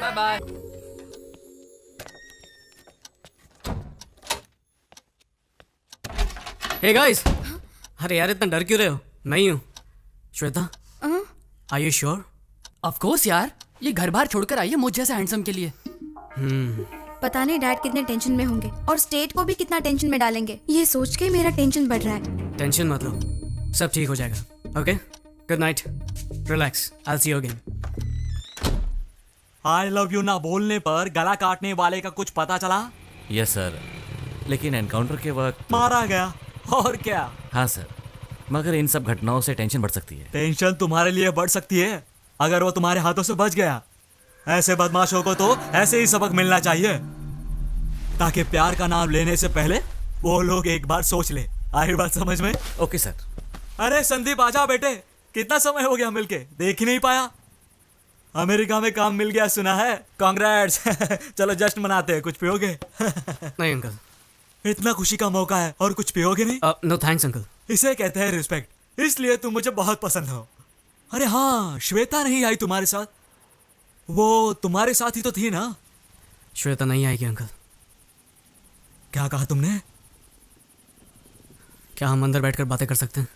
Bye bye. Hey guys, अरे यार इतना डर क्यों रहे हो? मैं ही हूँ Shweta. Are you sure? Of course यार, ये घर बार छोड़कर आई है मुझ जैसे हैंडसम के लिए। पता नहीं डैड कितने टेंशन में होंगे और स्टेट को भी कितना टेंशन में डालेंगे। ये सोच के मेरा टेंशन बढ़ रहा है। टेंशन मत लो, सब ठीक हो जाएगा। Okay, good night, relax, I will see you again. I love you ना बोलने पर गला काटने वाले का कुछ पता चला? यस सर, लेकिन एनकाउंटर के वक्त मारा गया और क्या। हाँ सर, मगर इन सब घटनाओं से टेंशन बढ़ सकती है। टेंशन तुम्हारे लिए बढ़ सकती है अगर वो तुम्हारे हाथों से बच गया। ऐसे बदमाशों को तो ऐसे ही सबक मिलना चाहिए ताकि प्यार का नाम लेने से पहले वो लोग एक बार सोच ले। आई बात समझ में? Okay sir. अरे संदीप आजा बेटे, कितना समय हो गया मिलके, देख ही नहीं पाया। अमेरिका में काम मिल गया सुना है, कांग्रेट्स। चलो जश्न मनाते हैं, कुछ पियोगे? नहीं अंकल। इतना खुशी का मौका है और कुछ पियोगे नहीं? No thanks uncle. इसे कहते हैं रिस्पेक्ट, इसलिए तुम मुझे बहुत पसंद हो। अरे हाँ, श्वेता नहीं आई तुम्हारे साथ? वो तुम्हारे साथ ही तो थी ना? श्वेता नहीं आएगी अंकल। क्या कहा तुमने? क्या हम अंदर बैठकर बातें कर सकते हैं?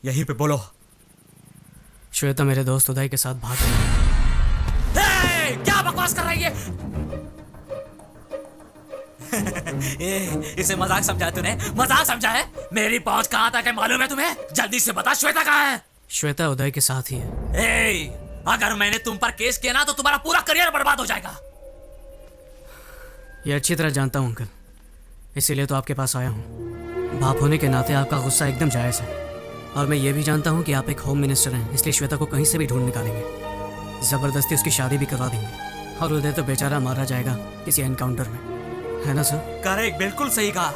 यहीं पे बोलो। श्वेता मेरे दोस्त उदय के साथ भाग गई। क्या बकवास कर रही है? इसे मजाक समझा है तूने? मजाक समझा है? मेरी पहुंच कहां तक है मालूम है तुम्हें? जल्दी से बता, श्वेता कहां है? श्वेता उदय के साथ ही है। अगर मैंने तुम पर केस किया ना तो तुम्हारा पूरा करियर बर्बाद हो जाएगा। ये अच्छी तरह जानता हूँ अंकल, इसीलिए तो आपके पास आया हूँ। बाप होने के नाते आपका गुस्सा एकदम जायज़ है, और मैं ये भी जानता हूँ कि आप एक होम मिनिस्टर हैं, इसलिए श्वेता को कहीं से भी ढूंढ निकालेंगे, ज़बरदस्ती उसकी शादी भी करवा देंगे, और उदय तो बेचारा मारा जाएगा किसी एनकाउंटर में, है ना सर? करेक्ट, बिल्कुल सही कहा।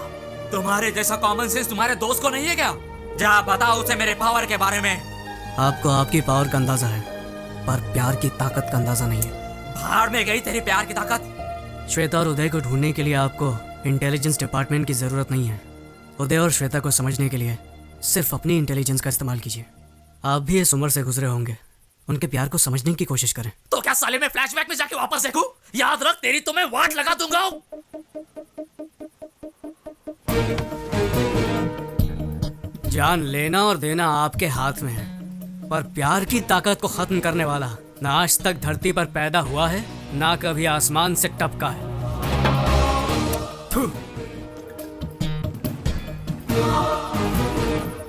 तुम्हारे जैसा कॉमन सेंस तुम्हारे दोस्त को नहीं है क्या? जा बताओ उसे मेरे पावर के बारे में। आपको आपकी पावर का अंदाजा है, पर प्यार की ताकत का अंदाजा नहीं है। भाड़ में गई तेरी प्यार की ताकत। श्वेता और उदय को ढूंढने के लिए आपको इंटेलिजेंस डिपार्टमेंट की ज़रूरत नहीं है। उदय और श्वेता को समझने के लिए सिर्फ अपनी इंटेलिजेंस का इस्तेमाल कीजिए। आप भी इस उम्र से गुजरे होंगे, उनके प्यार को समझने की कोशिश करें। तो क्या साले में फ्लैशबैक में जाके वापस देखूं? याद रख, तेरी तो मैं वाट लगा दूंगा। जान लेना और देना आपके हाथ में है, पर प्यार की ताकत को खत्म करने वाला ना आज तक धरती पर पैदा हुआ है, ना कभी आसमान से टपका है।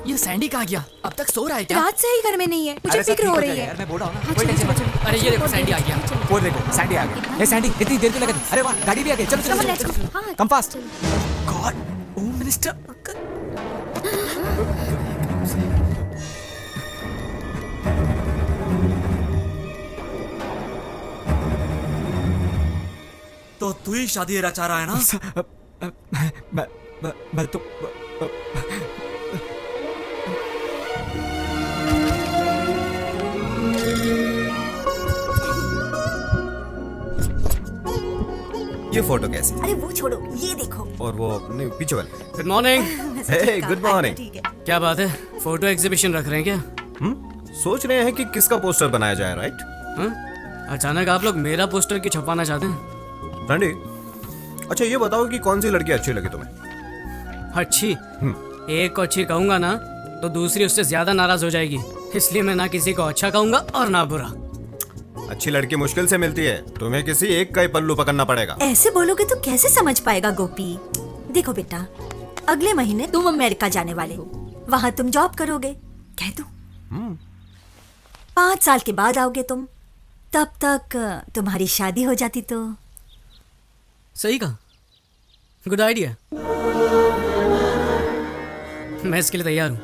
ये सैंडी कहाँ गया? अब तक सो रहा है क्या? रात से ही घर में नहीं है, मुझे फिक्र हो रही है। मैं बोल रहा हूँ ना, हाँ, कोई चलो, टेंशन चलो, मत। चलो। अरे ये देखो सैंडी आ गया। वो देखो सैंडी आ गई। ए सैंडी, इतनी देर क्यों लगा दी? अरे वाह, गाड़ी भी आ गई। चलो Come on, चलो let's चलो, go. हाँ, come fast. God, home minister. तो तू ही शादी रचा रहा है ना? मैं तो ये फोटो कैसी? अरे वो छोड़ो, ये देखो। और वो नहीं, पीछे वाले। Good morning. Hey good morning. ठीक है। क्या बात है, फोटो एग्जीबिशन रख रहे हैं क्या? सोच रहे हैं कि किसका पोस्टर बनाया जाए, राइट? हाँ? अचानक आप लोग मेरा पोस्टर क्यों छपवाना चाहते हैं? रंडी, अच्छा ये बताओ कि कौन सी लड़की अच्छी लगी तुम्हें? अच्छी? एक को अच्छी कहूंगा ना तो दूसरी उससे ज्यादा नाराज हो जाएगी, इसलिए मैं ना किसी को अच्छा कहूंगा और ना बुरा। अच्छी लड़की मुश्किल से मिलती है, तुम्हें किसी एक का ही पल्लू पकड़ना पड़ेगा। ऐसे बोलोगे तो कैसे समझ पाएगा गोपी? देखो बेटा, अगले महीने तुम अमेरिका जाने वाले हो, वहाँ तुम जॉब करोगे, कह दो। 5 साल के बाद आओगे तुम, तब तक तुम्हारी शादी हो जाती तो। सही कहा, गुड आइडिया, मैं इसके लिए तैयार हूँ।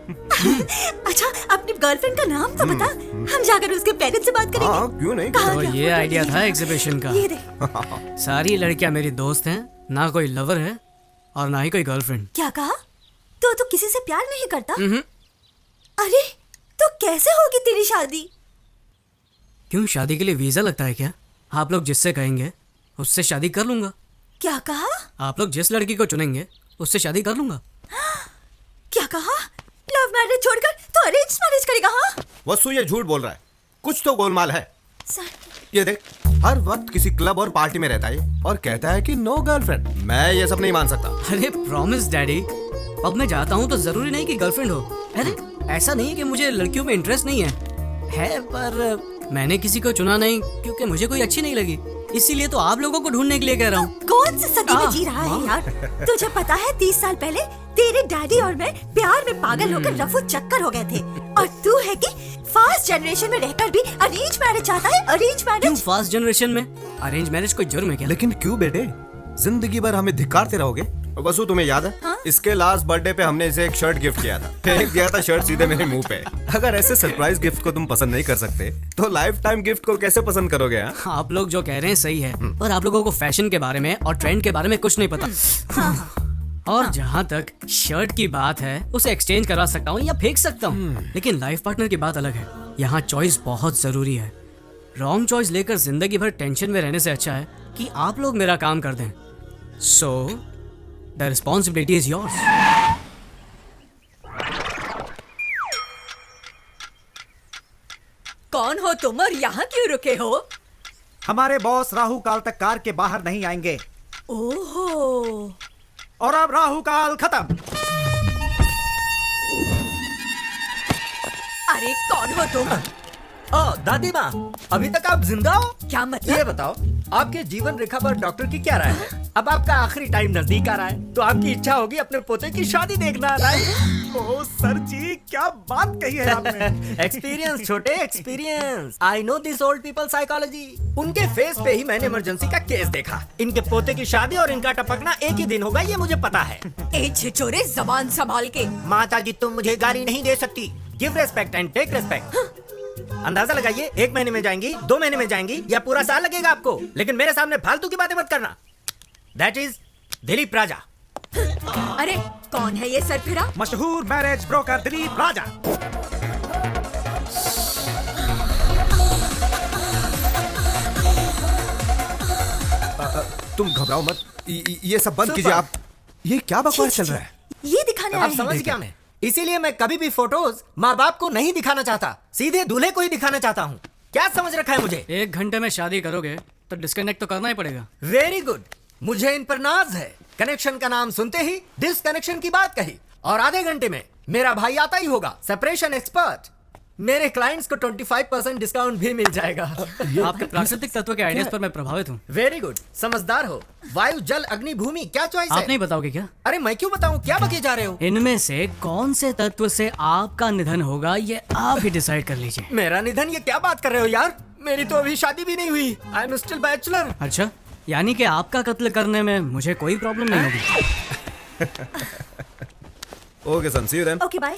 अच्छा, अपनी गर्लफ्रेंड का नाम तो बता, हम जाकर उसके पेरेंट्स से बात करेंगे। हाँ, क्यों नहीं? कहाँ तो गया? ये आइडिया था एग्जीबिशन का। ये देख। सारी लड़कियां मेरी दोस्त हैं, ना कोई लवर है और ना ही कोई गर्लफ्रेंड। क्या कहा? तो किसी से प्यार नहीं करता? अरे तो कैसे होगी तेरी शादी? क्यों, शादी के लिए वीजा लगता है क्या? आप लोग जिससे कहेंगे उससे शादी कर लूंगा। क्या कहा? आप लोग जिस लड़की को चुनेंगे उससे शादी कर लूंगा। क्या कहा? लव मैरिज छोड़कर तो अरेंज मैरिज करेगा? हाँ वसु ये झूठ बोल रहा है, कुछ तो गोलमाल है। सर, ये देख, हर वक्त किसी क्लब और पार्टी में रहता है और कहता है कि नो गर्लफ्रेंड। मैं ये सब नहीं मान सकता। अरे प्रॉमिस डैडी, अब मैं जाता हूँ तो जरूरी नहीं कि गर्लफ्रेंड हो। अरे ऐसा नहीं कि मुझे लड़कियों में इंटरेस्ट नहीं है पर मैंने किसी को चुना नहीं क्योंकि मुझे कोई अच्छी नहीं लगी, इसीलिए तो आप लोगों को ढूंढने के लिए कह रहा हूँ। कौन सी सदी में जी रहा है यार? तुझे पता है 30 साल पहले तेरे डैडी और मैं प्यार में पागल होकर रफू चक्कर हो गए थे, और तू है कि फास्ट जनरेशन में रहकर भी अरेंज मैरिज चाहता है। अरेंज क्यों मैरिज? फास्ट जनरेशन में अरेंज मैरिज कोई जुर्म है क्या? लेकिन क्यों बेटे, जिंदगी भर हमें धिक्कारते रहोगे? वसु तुम्हें याद है? हाँ? इसके लास्ट बर्थडे पे हमने इसे एक शर्ट गिफ्ट किया था। फेंक दिया था शर्ट सीधे मेरे मुंह पे। अगर ऐसे सरप्राइज गिफ्ट को तुम पसंद नहीं कर सकते तो लाइफ टाइम गिफ्ट को कैसे पसंद करोगे? आप लोग जो कह रहे हैं सही है, पर आप लोगों को फैशन के बारे में और ट्रेंड के बारे में कुछ नहीं पता। और जहाँ तक शर्ट की बात है, उसे एक्सचेंज करा सकता हूँ या फेंक सकता हूँ, लेकिन लाइफ पार्टनर की बात अलग है। यहाँ चॉइस बहुत जरूरी है। रॉन्ग चॉइस लेकर जिंदगी भर टेंशन में रहने से अच्छा है कि आप लोग मेरा काम कर दें। So the responsibility is yours. कौन हो तुम और यहाँ क्यों रुके हो? हमारे बॉस राहु काल तक कार के बाहर नहीं आएंगे। ओहो, और अब राहु काल खत्म। अरे कौन हो तुम? ओ दादी माँ, अभी तक आप जिंदा हो? क्या मतलब? ये बताओ, आपके जीवन रेखा पर डॉक्टर की क्या राय है? अब आपका आखिरी टाइम नजदीक आ रहा है, तो आपकी इच्छा होगी अपने पोते की शादी देखना, राइट? ओ सर जी, क्या बात कही है आपने। एक्सपीरियंस छोटे, experience. I know this old people psychology. उनके फेस पे ही मैंने इमरजेंसी का केस देखा। इनके पोते की शादी और इनका टपकना एक ही दिन होगा, ये मुझे पता है। ए छिछोरे, जबान संभाल के। माता जी, तुम मुझे गाली नहीं दे सकती। Give respect and take respect. अंदाजा लगाइए, 1 महीने में जाएंगी, 2 महीने में जाएंगी या पूरा साल लगेगा आपको, लेकिन मेरे सामने फालतू की बातें मत करना। दैट इज दिलीप राजा। अरे कौन है ये सरफिरा? मशहूर मैरिज ब्रोकर दिलीप राजा। तुम घबराओ मत, ये सब बंद कीजिए आप। ये क्या बकवास चल रहा है? ये दिखाने आए अब हैं। समझ गया मैं। इसीलिए मैं कभी भी फोटोज माँ बाप को नहीं दिखाना चाहता, सीधे दूल्हे को ही दिखाना चाहता हूँ। क्या समझ रखा है मुझे? 1 घंटे में शादी करोगे तो डिस्कनेक्ट तो करना ही पड़ेगा। वेरी गुड, मुझे इन पर नाज है। कनेक्शन का नाम सुनते ही डिसकनेक्शन की बात कही, और आधे घंटे में मेरा भाई आता ही होगा, सेपरेशन एक्सपर्ट। मेरे क्लाइंट्स को 25% डिस्काउंट भी मिल जाएगा। आपके प्राकृतिक तत्व के आइडियाज पर मैं प्रभावित हूँ। वेरी गुड, समझदार हो। वायु, जल, अग्नि, भूमि, क्या चॉइस है? आप नहीं बताओगे क्या? अरे मैं क्यों बताऊं, क्या बके जा रहे हो? इनमें से कौन से तत्व से आपका निधन होगा ये आप ही डिसाइड कर लीजिए। मेरा निधन? ये क्या बात कर रहे हो यार? मेरी तो अभी शादी भी नहीं हुई। I am still bachelor. अच्छा, यानी कि आपका कत्ल करने में मुझे कोई प्रॉब्लम नहीं होगी। Okay son, see you then. Okay bye.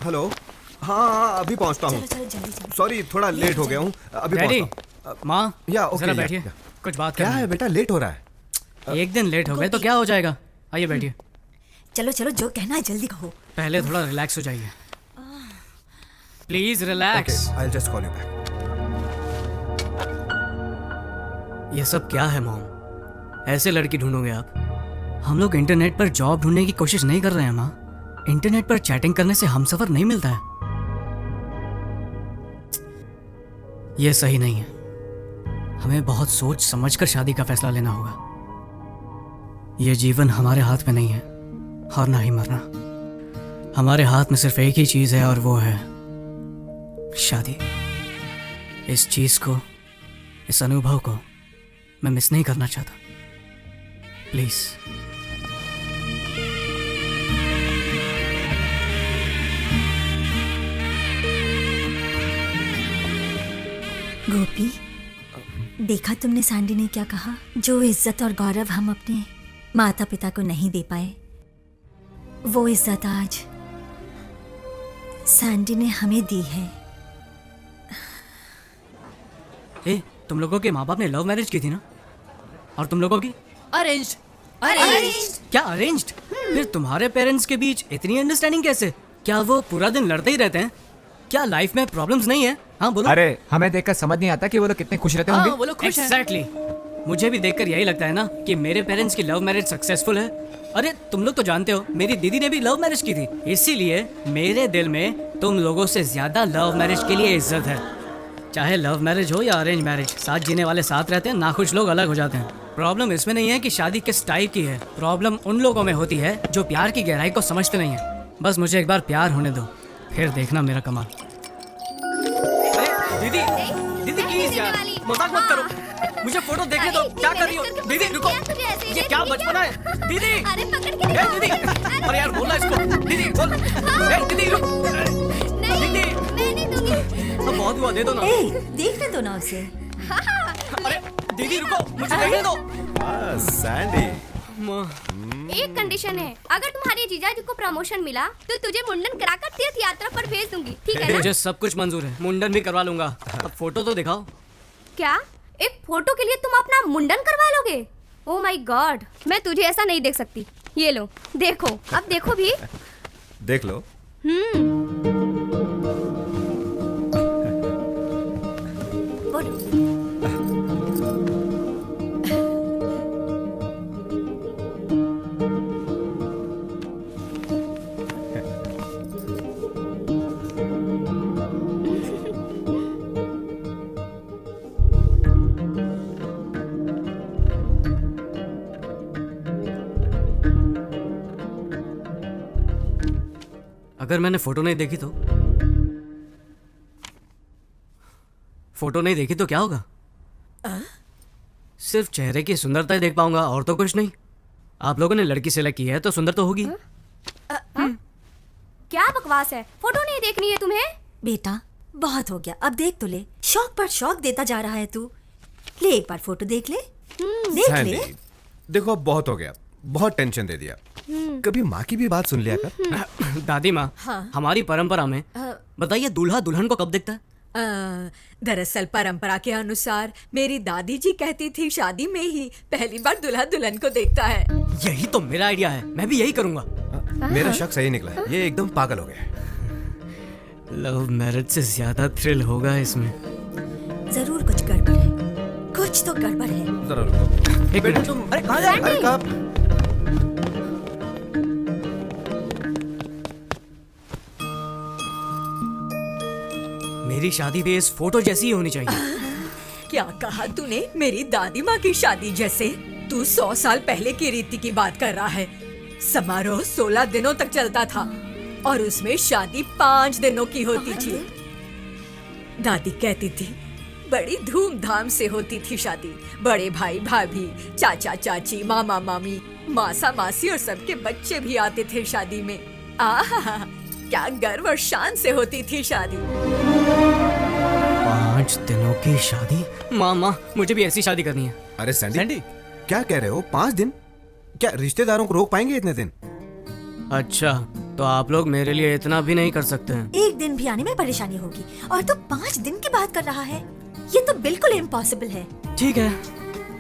Hello. हाँ, अभी पहुंचता हूँ। चलो जल्दी जल्दी। सॉरी, थोड़ा लेट हो गया हूँ, अभी डैडी, पहुंचता हूँ। माँ, या, ओके, जरा या, बैठिए, या। कुछ बात क्या करनी है बेटा, लेट हो रहा है? है। एक दिन लेट हो गए तो क्या हो जाएगा? आइए बैठिए। चलो चलो, जो कहना है जल्दी कहो। पहले थोड़ा रिलैक्स हो जाइए, please relax. I will just call you back. ये सब क्या है मॉम? ऐसे लड़की ढूंढोगे आप? हम लोग इंटरनेट पर जॉब ढूंढने की कोशिश नहीं कर रहे हैं माँ। इंटरनेट पर चैटिंग करने से हमसफर नहीं मिलता है। ये सही नहीं है। हमें बहुत सोच समझकर शादी का फैसला लेना होगा। ये जीवन हमारे हाथ में नहीं है, और ना ही मरना। हमारे हाथ में सिर्फ एक ही चीज है, और वो है शादी। इस चीज को, इस अनुभव को मैं मिस नहीं करना चाहता। प्लीज। गोपी, देखा तुमने सैंडी ने क्या कहा? जो इज्जत और गौरव हम अपने माता पिता को नहीं दे पाए, वो इज्जत आज सैंडी ने हमें दी है। ए, तुम लोगों के माँ बाप ने लव मैरिज की थी ना? और तुम लोगों की? अरेंज्ड। क्या अरेंज्ड? फिर तुम्हारे पेरेंट्स के बीच इतनी अंडरस्टैंडिंग कैसे? क्या वो पूरा दिन लड़ते ही रहते हैं? क्या लाइफ में प्रॉब्लम्स नहीं है? हाँ बोलो। अरे हमें देखकर समझ नहीं आता कि वो लोग कितने खुश रहते होंगे। हाँ, वो लोग खुश हैं। एग्जैक्टली। मुझे भी देखकर यही लगता है ना कि मेरे पेरेंट्स की लव मैरिज सक्सेसफुल है। अरे तुम लोग तो जानते हो, मेरी दीदी ने भी लव मैरिज की थी, इसीलिए मेरे दिल में तुम लोगों से ज्यादा लव मैरिज के लिए इज्जत है। चाहे लव मैरिज हो या अरेंज मैरिज, साथ जीने वाले साथ रहते हैं, नाखुश लोग अलग हो जाते हैं। प्रॉब्लम इसमें नहीं है कि शादी किस टाइप की है, प्रॉब्लम उन लोगों में होती है जो प्यार की गहराई को समझते नहीं है। बस मुझे एक बार प्यार होने दो, फिर देखना मेरा कमाल। दीदी दीदी प्लीज यार, मजाक मत करो, मुझे फोटो देखने दो। क्या कर रही हो दीदी? रुको, ये क्या बचपना है दीदी? अरे पकड़ के ए, दीदी, अरे यार बोलना इसको। दीदी बोल। ए, दीदी रुक। दीदी मैं नहीं दूंगी। अब बहुत हुआ, दे दो ना। ए, देखने दो ना उसे। अरे दीदी रुको, मुझे देखने दो। सैंडी, एक कंडीशन है, अगर तुम्हारे जीजाजी को प्रमोशन मिला तो तुझे मुंडन कराकर तीर्थ यात्रा पर भेज दूंगी, ठीक है ना? मुझे सब कुछ मंजूर है, मुंडन भी करवा लूंगा। अब फोटो तो दिखाओ। क्या एक फोटो के लिए तुम अपना मुंडन करवा लोगे? ओह माय गॉड, मैं तुझे ऐसा नहीं देख सकती। ये लो देखो, अब देखो भी। देख लो। अगर मैंने फोटो नहीं देखी तो? फोटो नहीं देखी तो क्या होगा? सिर्फ चेहरे की सुंदरता ही देख पाऊंगा और तो कुछ नहीं। आप लोगों ने लड़की सेलेक्ट की है तो सुंदर तो होगी। क्या बकवास है, फोटो नहीं देखनी है तुम्हें? बेटा बहुत हो गया, अब देख तो ले। शौक पर शौक देता जा रहा है तू। ले एक बार फोटो देख ले। देख सैंडी, ले। देखो अब बहुत हो गया, बहुत टेंशन दे दिया। कभी माँ की भी बात सुन लिया कर। दादी माँ, हमारी परंपरा में बताइए दूल्हा दुल्हन को कब दिखता है? दरअसल परंपरा के अनुसार मेरी दादी जी कहती थी शादी में ही पहली बार दूल्हा दुल्हन को देखता है। यही तो मेरा आइडिया है, मैं भी यही करूंगा। मेरा शक सही निकला, ये एकदम पागल हो गया। लव मैरिज से ज्यादा थ्रिल होगा इसमें। जरूर कुछ गड़बड़ है, कुछ तो गड़बड़ है। जरा रुको। एक बेटा मिनट। तुम, अरे कहाँ जा रहे हो? अरे कहाँ? मेरी शादी भी इस फोटो जैसी ही होनी चाहिए। क्या कहा तूने? मेरी दादी माँ की शादी जैसे? तू 100 साल पहले की रीति की बात कर रहा है। समारोह 16 दिनों तक चलता था और उसमें शादी 5 दिनों की होती थी। दादी कहती थी बड़ी धूमधाम से होती थी शादी। बड़े भाई भाभी, चाचा चाची, मामा मामी, मासा मासी और सबके बच्चे भी आते थे शादी में। आहा, क्या गर्व और शान से होती थी शादी। 5 दिनों की शादी? माँ मुझे भी ऐसी शादी करनी है। अरे सैंडी, क्या कह रहे हो? 5 दिन? क्या रिश्तेदारों को रोक पाएंगे इतने दिन? अच्छा, तो आप लोग मेरे लिए इतना भी नहीं कर सकते हैं? एक दिन भी आने में परेशानी होगी और तू 5 दिन की बात कर रहा है। ये तो बिल्कुल इम्पॉसिबल है। ठीक है,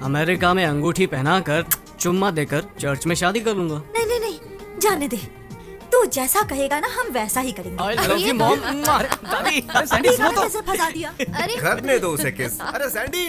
अमेरिका में अंगूठी पहनाकर चुम्मा देकर चर्च में शादी कर लूंगा। नहीं नहीं नहीं, जाने दे। तू जैसा कहेगा ना हम वैसा ही करेंगे। I love you, mom. दादी, अरे सैंडी सुनो तो। कैसे फंसा दिया? अरे करने दो उसे किस। अरे सैंडी